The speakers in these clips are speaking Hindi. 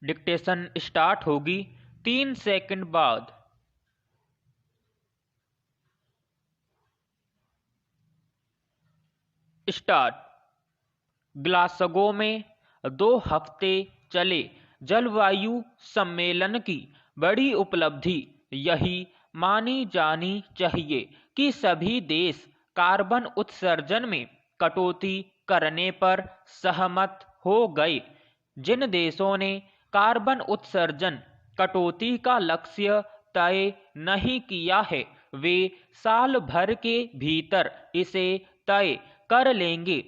डिक्टेशन स्टार्ट होगी 3 सेकंड बाद। स्टार्ट। ग्लासगो में 2 हफ्ते चले जलवायु सम्मेलन की बड़ी उपलब्धि यही मानी जानी चाहिए कि सभी देश कार्बन उत्सर्जन में कटौती करने पर सहमत हो गए। जिन देशों ने कार्बन उत्सर्जन कटौती का लक्ष्य तय नहीं किया है वे साल भर के भीतर इसे तय कर लेंगे।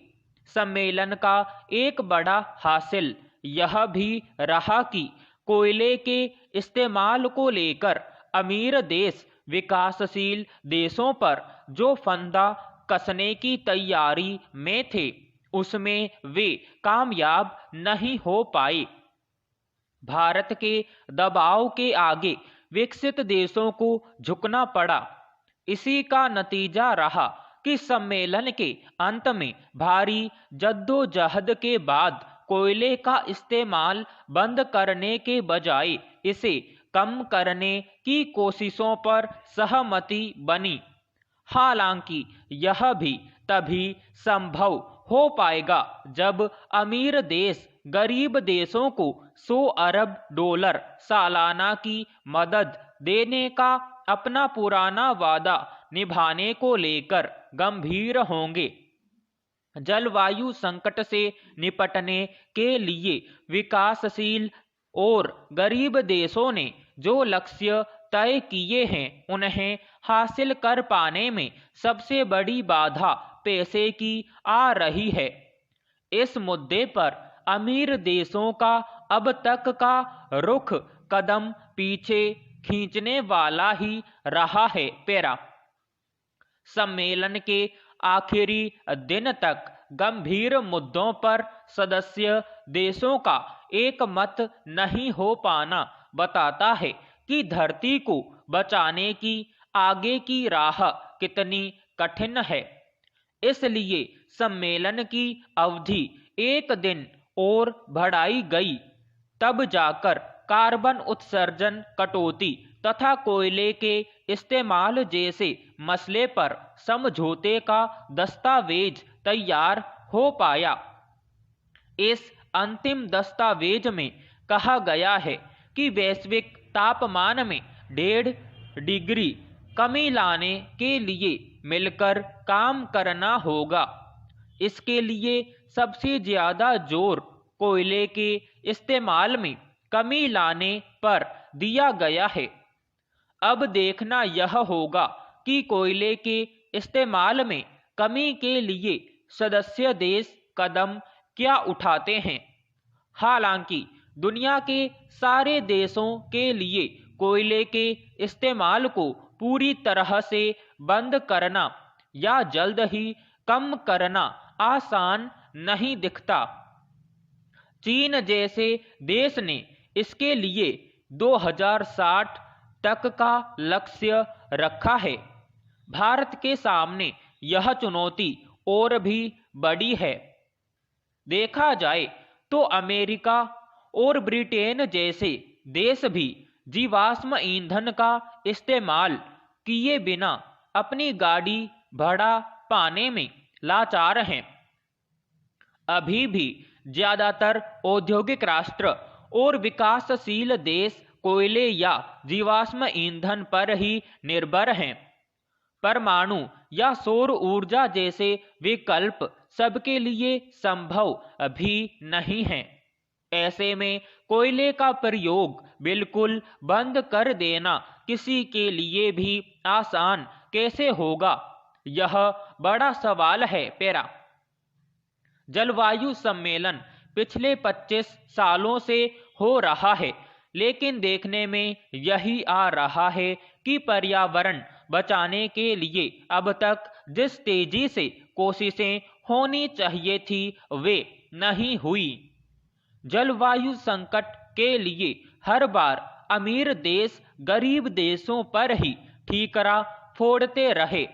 सम्मेलन का एक बड़ा हासिल यह भी रहा कि कोयले के इस्तेमाल को लेकर अमीर देश विकासशील देशों पर जो फंदा कसने की तैयारी में थे उसमें वे कामयाब नहीं हो पाए। भारत के दबाव के आगे विकसित देशों को झुकना पड़ा। इसी का नतीजा रहा कि सम्मेलन के अंत में भारी जद्दोजहद के बाद कोयले का इस्तेमाल बंद करने के बजाय इसे कम करने की कोशिशों पर सहमति बनी। हालांकि यह भी तभी संभव हो पाएगा जब अमीर देश गरीब देशों को 100 अरब डॉलर सालाना की मदद देने का अपना पुराना वादा निभाने को लेकर गंभीर होंगे। जलवायु संकट से निपटने के लिए विकासशील और गरीब देशों ने जो लक्ष्य तय किए हैं उन्हें हासिल कर पाने में सबसे बड़ी बाधा पैसे की आ रही है। इस मुद्दे पर अमीर देशों का अब तक का रुख कदम पीछे खींचने वाला ही रहा है। पैरा। सम्मेलन के आखिरी दिन तक गंभीर मुद्दों पर सदस्य देशों का एक मत नहीं हो पाना बताता है कि धरती को बचाने की आगे की राह कितनी कठिन है। इसलिए सम्मेलन की अवधि 1 दिन और बढ़ाई गई। तब जाकर कार्बन उत्सर्जन कटौती तथा कोयले के इस्तेमाल जैसे मसले पर समझौते का दस्तावेज तैयार हो पाया। इस अंतिम दस्तावेज में कहा गया है कि वैश्विक तापमान में 1.5 डिग्री कमी लाने के लिए मिलकर काम करना होगा। इसके लिए सबसे ज्यादा जोर कोयले के इस्तेमाल में कमी लाने पर दिया गया है। अब देखना यह होगा कि कोयले के इस्तेमाल में कमी के लिए सदस्य देश कदम क्या उठाते हैं। हालांकि दुनिया के सारे देशों के लिए कोयले के इस्तेमाल को पूरी तरह से बंद करना या जल्द ही कम करना आसान नहीं दिखता। चीन जैसे देश ने इसके लिए 2060 तक का लक्ष्य रखा है। भारत के सामने यह चुनौती और भी बड़ी है। देखा जाए तो अमेरिका और ब्रिटेन जैसे देश भी जीवाश्म ईंधन का इस्तेमाल किए बिना अपनी गाड़ी भाड़ा पाने में लाचार हैं। अभी भी ज्यादातर औद्योगिक राष्ट्र और विकासशील देश कोयले या जीवाश्म ईंधन पर ही निर्भर हैं। परमाणु या सौर ऊर्जा जैसे विकल्प सबके लिए संभव भी नहीं है। ऐसे में कोयले का प्रयोग बिल्कुल बंद कर देना किसी के लिए भी आसान कैसे होगा, यह बड़ा सवाल है। पैरा। जलवायु सम्मेलन पिछले 25 सालों से हो रहा है, लेकिन देखने में यही आ रहा है कि पर्यावरण बचाने के लिए अब तक जिस तेजी से कोशिशें होनी चाहिए थी वे नहीं हुई। जलवायु संकट के लिए हर बार अमीर देश गरीब देशों पर ही ठीकरा फोड़ते रहे।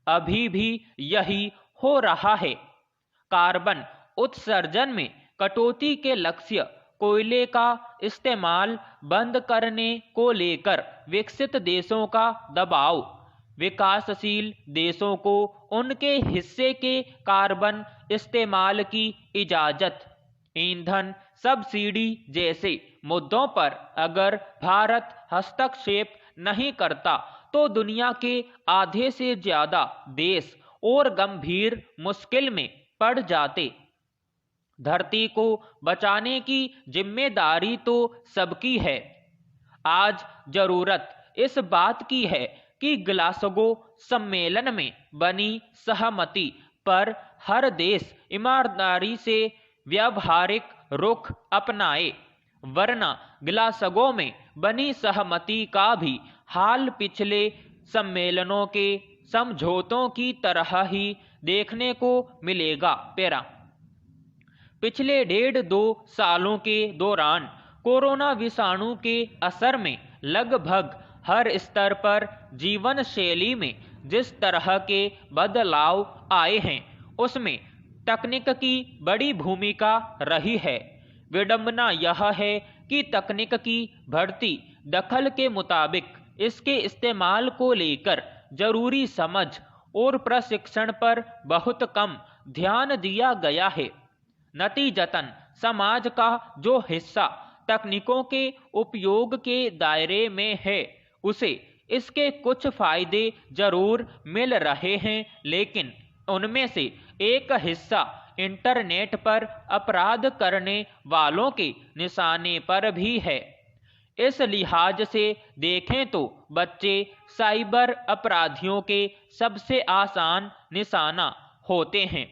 अभी भी यही हो रहा है। कार्बन उत्सर्जन में कटौती के लक्ष्य कोयले का इस्तेमाल बंद करने को लेकर विकसित देशों का दबाव, विकासशील देशों को उनके हिस्से के कार्बन इस्तेमाल की इजाजत, ईंधन सब्सिडी जैसे मुद्दों पर अगर भारत हस्तक्षेप नहीं करता तो दुनिया के आधे से ज्यादा देश और गंभीर मुश्किल में पड़ जाते। धरती को बचाने की जिम्मेदारी तो सबकी है। आज जरूरत इस बात की है कि ग्लासगो सम्मेलन में बनी सहमति पर हर देश ईमानदारी से व्यावहारिक रुख अपनाए, वरना ग्लासगो में बनी सहमति का भी हाल पिछले सम्मेलनों के समझौतों की तरह ही देखने को मिलेगा। पेरा पिछले 1.5-2 सालों के दौरान कोरोना विषाणु के असर में लगभग हर स्तर पर जीवन शैली में जिस तरह के बदलाव आए हैं उसमें तकनीक की बड़ी भूमिका रही है। विडंबना यह है कि तकनीक की बढ़ती दखल के मुताबिक इसके इस्तेमाल को लेकर जरूरी समझ और प्रशिक्षण पर बहुत कम ध्यान दिया गया है। नतीजतन समाज का जो हिस्सा तकनीकों के उपयोग के दायरे में है उसे इसके कुछ फायदे जरूर मिल रहे हैं, लेकिन उनमें से एक हिस्सा इंटरनेट पर अपराध करने वालों के निशाने पर भी है। इस लिहाज से देखें तो बच्चे साइबर अपराधियों के सबसे आसान निशाना होते हैं।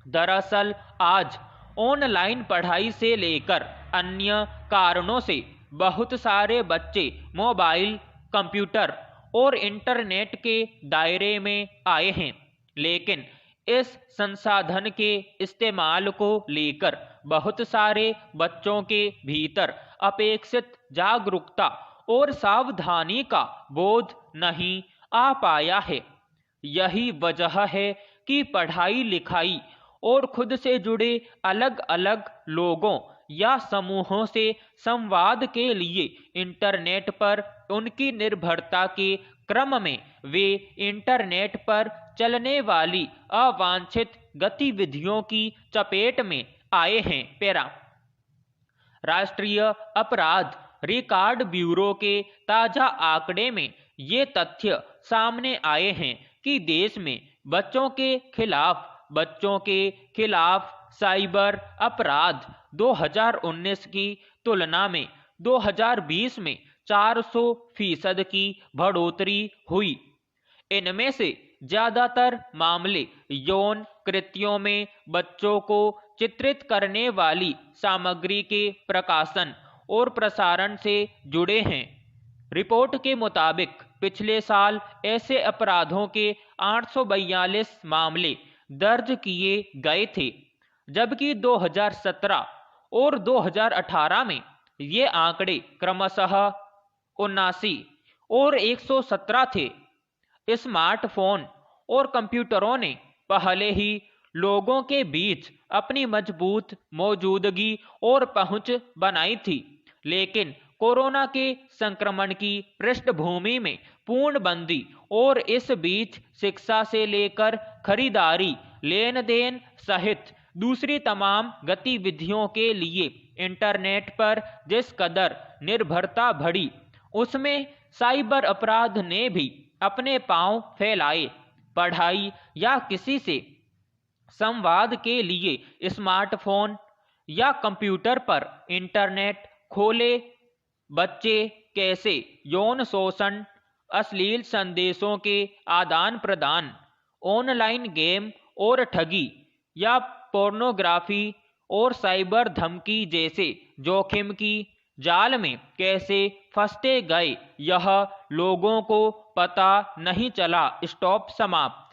दरअसल आज ऑनलाइन पढ़ाई से लेकर अन्य कारणों से बहुत सारे बच्चे मोबाइल, कंप्यूटर और इंटरनेट के दायरे में आए हैं, लेकिन इस संसाधन के इस्तेमाल को लेकर बहुत सारे बच्चों के भीतर अपेक्षित जागरूकता और सावधानी का बोध नहीं आ पाया है। यही वजह है कि पढ़ाई लिखाई और खुद से जुड़े अलग अलग लोगों या समूहों से संवाद के लिए इंटरनेट पर उनकी निर्भरता के क्रम में वे इंटरनेट पर चलने वाली अवांछित गतिविधियों की चपेट में आए हैं। पेरा राष्ट्रीय अपराध रिकॉर्ड ब्यूरो के ताजा आंकड़े में ये तथ्य सामने आए हैं कि देश में बच्चों के खिलाफ साइबर अपराध 2019 की तुलना में 2020 में 400% की बढ़ोतरी हुई। इनमें से ज्यादातर मामले यौन कृत्यों में बच्चों को चित्रित करने वाली सामग्री के प्रकाशन और प्रसारण से जुड़े हैं। रिपोर्ट के मुताबिक पिछले साल ऐसे अपराधों के 842 मामले दर्ज किए गए थे, जबकि 2017 और 2018 में ये आंकड़े क्रमशः 79 और 117 थे। स्मार्टफोन और कंप्यूटरों ने पहले ही लोगों के बीच अपनी मजबूत मौजूदगी और पहुंच बनाई थी, लेकिन कोरोना के संक्रमण की पृष्ठभूमि में पूर्णबंदी और इस बीच शिक्षा से लेकर खरीदारी, लेन देन सहित दूसरी तमाम गतिविधियों के लिए इंटरनेट पर जिस कदर निर्भरता बढ़ी, उसमें साइबर अपराध ने भी अपने पांव फैलाए। पढ़ाई या किसी से संवाद के लिए स्मार्टफोन या कंप्यूटर पर इंटरनेट खोले बच्चे कैसे यौन शोषण, अश्लील संदेशों के आदान प्रदान, ऑनलाइन गेम और ठगी या पोर्नोग्राफी और साइबर धमकी जैसे जोखिम की जाल में कैसे फंसते गए, यह लोगों को पता नहीं चला। स्टॉप समाप्त।